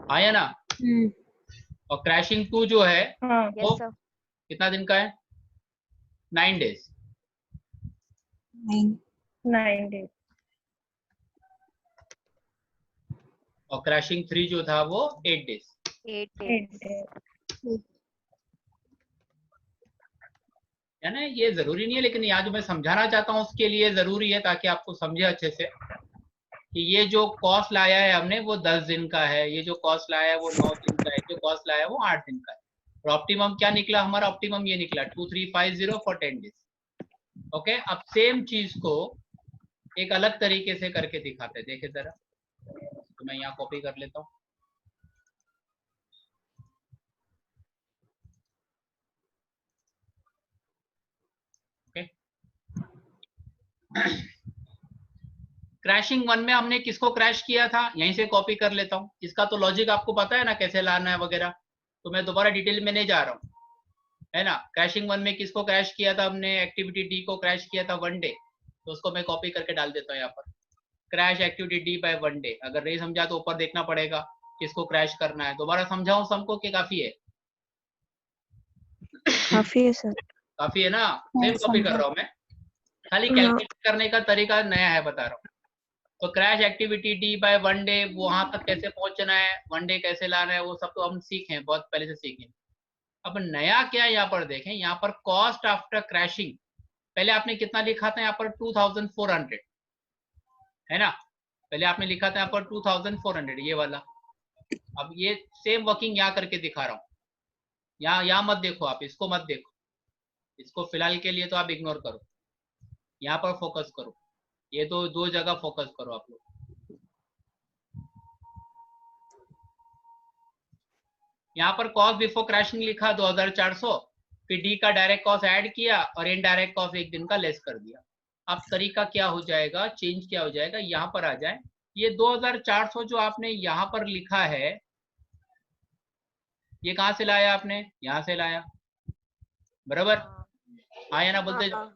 आया ना। और क्रैशिंग 2 जो है Yes, वो sir. कितना दिन का है? 9 डेज। 9 days. और क्रैशिंग 3 जो था वो 8 डेज। 8 8 days. days. है ना, ये जरूरी नहीं है, लेकिन यहाँ जो मैं समझाना चाहता हूँ उसके लिए जरूरी है, ताकि आपको समझे अच्छे से कि ये जो कॉस्ट लाया है हमने वो 10 दिन का है, ये जो कॉस्ट लाया है वो 9 दिन का है, जो कॉस्ट लाया है वो 8 दिन का है। और ऑप्टिमम क्या निकला हमारा? ऑप्टिमम ये निकला 2350 फॉर 10 डेज। ओके, अब सेम चीज को एक अलग तरीके से करके दिखाते हैं, देखे जरा। तो मैं यहाँ कॉपी कर लेता हूँ। क्रैशिंग 1 में हमने किसको क्रैश किया था? यहीं से कॉपी कर लेता हूँ। इसका तो लॉजिक आपको पता है ना, कैसे लाना है वगैरह, तो मैं दोबारा डिटेल में नहीं जा रहा हूँ, है ना। क्रैशिंग 1 में किसको क्रैश किया था हमने? एक्टिविटी डी को क्रैश किया था 1 डे, तो उसको मैं कॉपी करके डाल देता हूँ यहाँ पर। Crash activity D by 1 day. अगर नहीं समझा तो ऊपर देखना पड़ेगा किसको क्रैश करना है। दोबारा समझाऊं सबको कि काफी है? काफी है सर। काफी है ना। सेम कॉपी कर रहा हूँ मैं, खाली कैलकुलेट करने का तरीका नया है, बता रहा हूँ। तो crash activity D by 1 day, वहां तक कैसे पहुंचना है, 1 डे कैसे लाना है, वो सब तो हम सीखे, बहुत पहले से सीखे। अब नया क्या है यहाँ पर देखें, यहाँ पर कॉस्ट आफ्टर क्रैशिंग, पहले आपने कितना लिखा था यहाँ पर? 2400, है ना। पहले आपने लिखा था यहाँ पर 2400, ये वाला। अब ये सेम वर्किंग यहाँ करके दिखा रहा हूँ। यहाँ मत देखो आप, इसको मत देखो, इसको फिलहाल के लिए तो आप इग्नोर करो, यहाँ पर फोकस करो। ये तो दो जगह फोकस करो आप लोग। यहाँ पर कॉस्ट बिफोर क्रैशिंग लिखा 2400, फिर डी का डायरेक्ट कॉस्ट ऐड किया और इनडायरेक्ट कॉस्ट 1 दिन का लेस कर दिया। अब तरीका क्या हो जाएगा, चेंज क्या हो जाएगा, यहाँ पर आ जाए। ये 2400 जो आपने यहाँ पर लिखा है, ये कहाँ से लाया आपने? यहाँ से लाया, बराबर। हाँ या ना बोलते जाओ।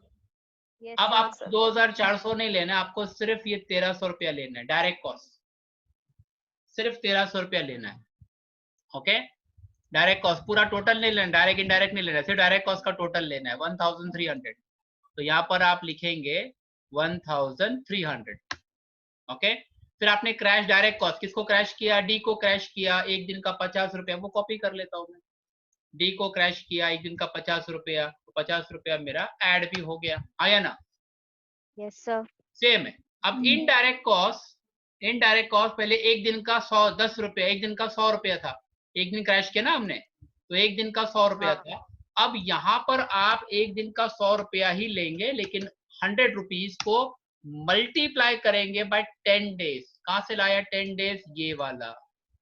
Yes, अब sir. आप 2400 नहीं लेना, आपको सिर्फ ये 1300 रुपया लेना है, डायरेक्ट कॉस्ट सिर्फ 1300 रुपया लेना है। ओके, डायरेक्ट कॉस्ट पूरा टोटल नहीं लेना, डायरेक्ट इनडायरेक्ट नहीं लेना, सिर्फ डायरेक्ट कॉस्ट का टोटल लेना है 1300। तो यहाँ पर आप लिखेंगे 1300। ओके, फिर आपने क्रैश डायरेक्ट कॉस्ट किसको क्रैश किया? डी को क्रैश किया, 1 दिन का 50 रुपया, वो कॉपी कर लेता हूँ मैं। डी को क्रैश किया 1 दिन का 50 रुपया, तो 50 रुपया मेरा ऐड भी हो गया, आया ना। Yes, sir. सेम है। अब इनडायरेक्ट कॉस्ट पहले 1 दिन का 10 रुपया, 1 दिन का 100 रुपया था, 1 दिन क्रैश किया ना हमने, तो 1 दिन का 100 रुपया था। अब यहाँ पर आप 1 दिन का 100 रुपया ही लेंगे, लेकिन 100 रुपीज को मल्टीप्लाई करेंगे बाय 10 डेज। कहाँ से लाया 10 डेज? ये वाला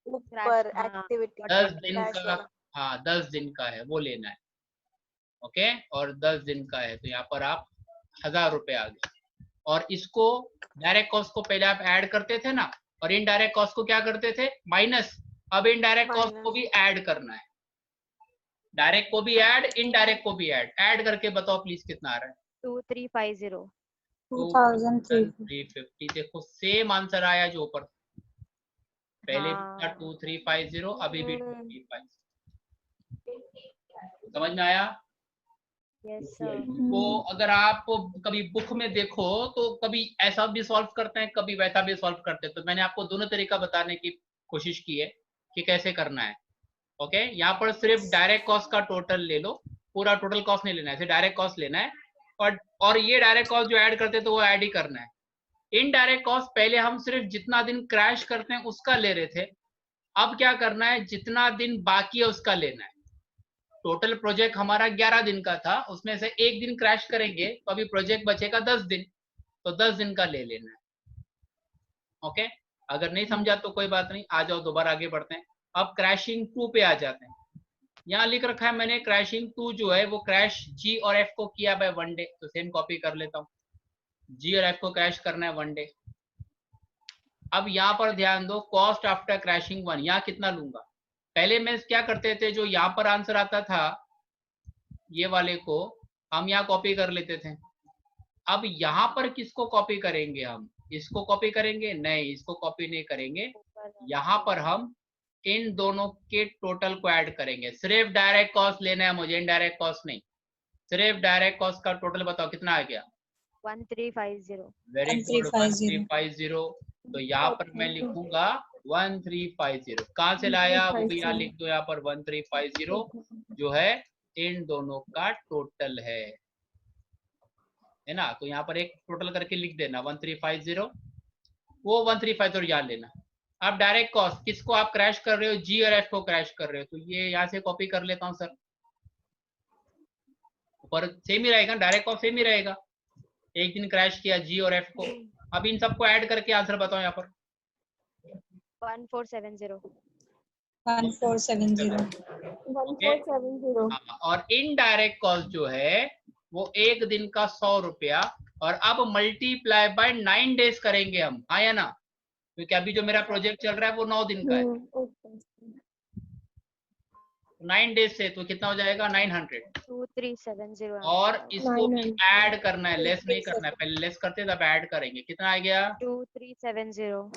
ऊपर एक्टिविटी 10 दिन का, हाँ 10 दिन का है वो लेना है। ओके, और 10 दिन का है, तो यहाँ पर आप 1000 रुपये आ गए। और इसको डायरेक्ट कॉस्ट को पहले आप ऐड करते थे ना, और इनडायरेक्ट कॉस्ट को क्या करते थे, माइनस। अब इनडायरेक्ट कॉस्ट को भी ऐड करना है, डायरेक्ट को भी ऐड, इनडायरेक्ट को भी ऐड करके बताओ प्लीज कितना आ रहा है। 2350 2350। देखो सेम आंसर आया जो ऊपर, पहले भी था 2350, अभी भी 2350। समझ में आया? Yes sir. तो अगर आप कभी बुक में देखो तो कभी ऐसा भी सॉल्व करते हैं, कभी वैसा भी सॉल्व करते हैं। तो मैंने आपको दोनों तरीका बताने की कोशिश की है कि कैसे करना है। ओके, यहाँ पर सिर्फ डायरेक्ट कॉस्ट का टोटल ले लो, पूरा टोटल कॉस्ट नहीं लेना है, सिर्फ डायरेक्ट कॉस्ट लेना है। और ये डायरेक्ट कॉस्ट जो ऐड करते हैं तो वो ऐड ही करना है। इनडायरेक्ट कॉस्ट पहले हम सिर्फ जितना दिन क्रैश करते हैं उसका ले रहे थे, अब क्या करना है, जितना दिन बाकी है उसका लेना है। टोटल प्रोजेक्ट हमारा 11 दिन का था, उसमें से एक दिन क्रैश करेंगे तो अभी प्रोजेक्ट बचेगा 10 दिन, तो 10 दिन का ले लेना है। ओके, अगर नहीं समझा तो कोई बात नहीं, आ जाओ दोबारा आगे बढ़ते हैं। अब क्रैशिंग 2 पे आ जाते हैं। यहाँ लिख रखा है मैंने क्रैशिंग 2 जो है वो क्रैश जी और एफ को किया बाय 1 डे, तो सेम कॉपी कर लेता हूँ। जी और एफ को क्रैश करना है 1 डे। अब यहाँ पर ध्यान दो, कॉस्ट आफ्टर क्रैशिंग 1, यहाँ कितना लूंगा। पहले में क्या करते थे, जो यहाँ पर आंसर आता था ये वाले को हम यहाँ कॉपी कर लेते थे। अब यहाँ पर किसको कॉपी करेंगे, हम इसको कॉपी करेंगे? नहीं, इसको कॉपी नहीं करेंगे। यहाँ पर हम इन दोनों के टोटल को ऐड करेंगे। सिर्फ डायरेक्ट कॉस्ट लेना है मुझे, इनडायरेक्ट कॉस्ट नहीं। सिर्फ डायरेक्ट कॉस्ट का टोटल बताओ कितना आ गया। 1350। Very good, 1350। तो यहाँ पर मैं लिखूंगा 1350। कहाँ से लाया वो भी यहाँ लिख दो, यहाँ पर 1350 जो है इन दोनों का टोटल है ना। तो यहाँ पर एक टोटल करके लिख देना 1350, वो 1350 याद लेना। अब डायरेक्ट कॉस्ट किसको आप क्रैश कर रहे हो, जी और एफ को क्रैश कर रहे हो, तो ये यहाँ से कॉपी कर लेता हूँ सर। ऊपर सेम ही रहेगा, डायरेक्ट कॉस्ट सेम ही रहेगा, एक दिन क्रैश किया जी और एफ को। अब इन सबको ऐड करके आंसर बताओ यहाँ पर। 1470। 1470। और इनडायरेक्ट कॉस्ट जो है वो एक दिन का 100 रुपया, और अब मल्टीप्लाई बाय 9 डेज करेंगे हम, हाँ या ना, क्योंकि अभी जो मेरा प्रोजेक्ट चल रहा है वो 9 दिन का है। 9 डेज से तो कितना हो जाएगा 900। 2370। और इसको भी ऐड करना है, लेस नहीं करना है, पहले लेस करते तब ऐड करेंगे। कितना आ गया 2370।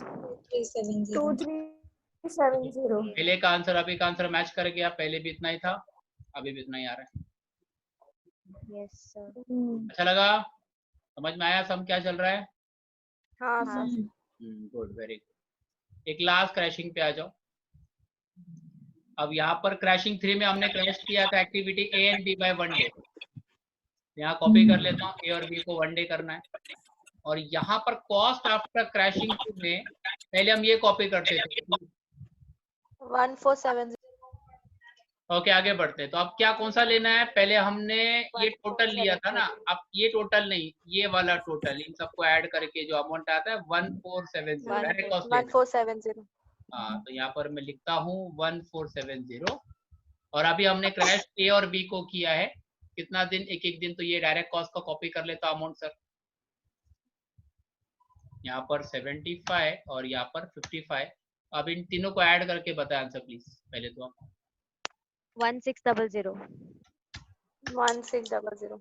2370। पहले का आंसर अभी का आंसर मैच कर गया, पहले भी इतना ही था अभी भी इतना ही आ रहा है। Yes sir. अच्छा लगा, समझ में आया सब क्या चल रहा है? हाँ सर। Good, very good. एक लास्ट क्रैशिंग पे आ जाओ। अब यहाँ पर क्रैशिंग 3 में हमने क्रैश किया था activity A and B by 1 day. यहाँ कॉपी कर लेता हूँ, ए और बी को 1 डे करना है। और यहाँ पर कॉस्ट आफ्टर क्रैशिंग 2 में पहले हम ये कॉपी करते थे 1470। ओके, आगे बढ़ते हैं। तो अब क्या कौन सा लेना है, पहले हमने ये टोटल लिया था ना, अब ये टोटल नहीं, ये वाला टोटल, इन सबको ऐड करके जो अमाउंट आता है 1470 डायरेक्ट कॉस्ट। 1470। हाँ, तो यहाँ पर मैं लिखता हूँ 1470। और अभी हमने क्रैश ए और बी को किया है कितना दिन, एक एक दिन, तो ये डायरेक्ट कॉस्ट का कॉपी कर लेता अमाउंट सर। यहाँ पर 75 और यहाँ पर 55। अब इन तीनों को ऐड करके बताएं आंसर प्लीज। पहले तो आप 1600। 1600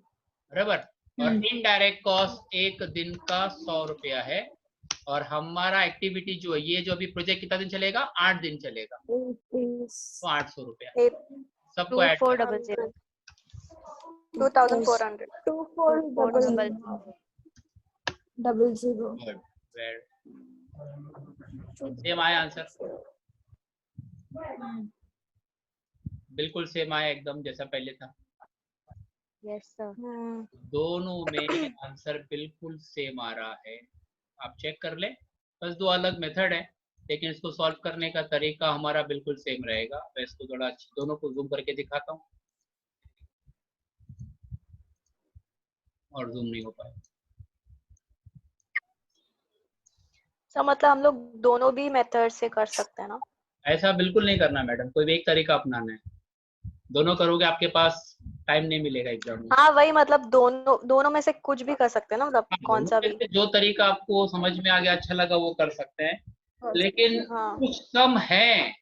बराबर। और इनडायरेक्ट कॉस्ट एक दिन का 100 रुपया है। और हमारा एक्टिविटी जो है, ये जो अभी प्रोजेक्ट कितना दिन चलेगा, 8 दिन चलेगा, तो 800 रुपया सबको ऐड 2400। 2400। 2400। सेम आया आंसर, बिल्कुल सेम आया, एकदम जैसा पहले था। Yes sir. दोनों में आंसर बिल्कुल सेम आ रहा है, आप चेक कर ले। बस 2 अलग मेथड है, लेकिन इसको सॉल्व करने का तरीका हमारा बिल्कुल सेम रहेगा। मैं इसको थोड़ा दोनों को जूम करके दिखाता हूँ, और जूम नहीं हो पाया। सर मतलब हम लोग दोनों भी मेथड से कर सकते हैं ना? ऐसा बिल्कुल नहीं करना मैडम, कोई भी एक तरीका अपनाना है। दोनों करोगे आपके पास टाइम नहीं मिलेगा एग्जाम में। हाँ वही, मतलब दोनों में से कुछ भी कर सकते हैं ना, मतलब कौन सा भी। जो तरीका आपको समझ में आ गया, अच्छा लगा, वो कर सकते हैं। लेकिन हाँ कुछ सम हैं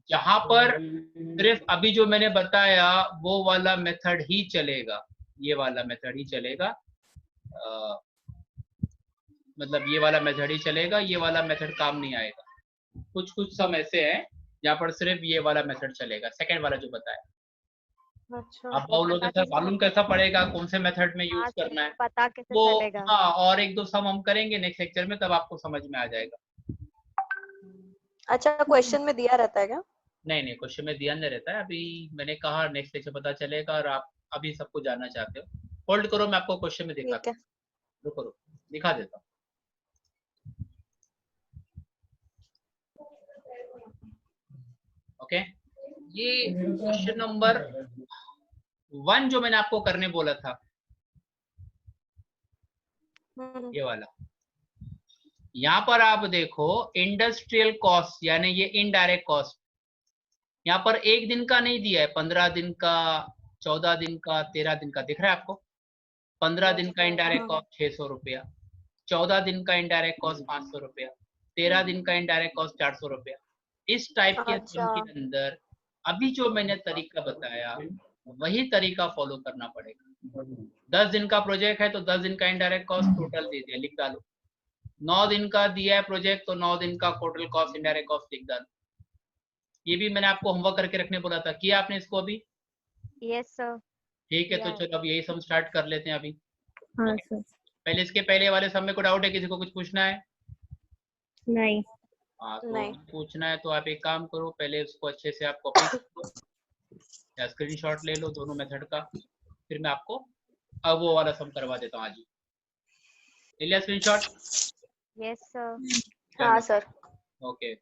जहां पर सिर्फ अभी जो मैंने बताया वो वाला मेथड ही चलेगा, ये वाला मेथड ही चलेगा। मतलब ये वाला मेथड ही चलेगा, ये वाला मेथड काम नहीं आएगा। कुछ कुछ सम ऐसे हैं जहाँ पर सिर्फ ये वाला मेथड चलेगा, सेकंड वाला जो बताया। अच्छा अब वो लोग कैसा मालूम कैसा पड़ेगा कौन से मेथड में यूज हाँ सर, करना है पता कैसे वो। चलेगा? हाँ, और एक दो सम हम करेंगे नेक्स्ट लेक्चर में, तब आपको समझ में आ जाएगा। अच्छा, क्वेश्चन में दिया रहता है क्या? नहीं नहीं, क्वेश्चन में ध्यान नहीं रहता है। अभी मैंने कहा नेक्स्ट लेक्चर पता चलेगा, और आप अभी सबको जानना चाहते हो। होल्ड करो, मैं आपको क्वेश्चन में ठीक दिखाता है। हूँ। रुको रुको, दिखा देता हूँ। ओके, ये क्वेश्चन नंबर 1 जो मैंने आपको करने बोला था, ये वाला। यहाँ पर आप देखो इंडस्ट्रियल कॉस्ट, यानी ये इनडायरेक्ट कॉस्ट। यहाँ पर एक दिन का नहीं दिया है, 15 दिन का, 14 दिन का, 13 दिन का दिख रहा है आपको। 15 दिन का इनडायरेक्ट कॉस्ट 600 रुपया, 14 दिन का इनडायरेक्ट कॉस्ट 500 रुपया, 13 दिन का इनडायरेक्ट कॉस्ट 400 रुपया। इस टाइप के सम के अंदर अभी जो मैंने तरीका बताया वही तरीका फॉलो करना पड़ेगा। 10 दिन का प्रोजेक्ट है तो 10 दिन का इनडायरेक्ट कॉस्ट टोटल दे दिया, लिख डालो। 9 दिन का दिया है प्रोजेक्ट तो 9 दिन का टोटल कॉस्ट इनडायरेक्ट कॉस्ट लिख डालो। ये भी मैंने आपको होमवर्क करके रखने बोला था, किया आपने इसको अभी? Yes sir. ठीक है, तो चलो अब यही सम स्टार्ट कर लेते हैं अभी। हाँ सर। पहले इसके पहले वाले सम में कोई डाउट है, किसी को कुछ पूछना है? नहीं। हाँ, तो नहीं। पूछना है तो आप एक काम करो, पहले उसको अच्छे से आप कॉपी कर लो या स्क्रीनशॉट ले लो दोनों मेथड का, फिर मैं आपको अब वो वाला सम करवा देता हूँ आज ही। ले लिया स्क्रीनशॉट? Yes sir. हाँ सर। ओके,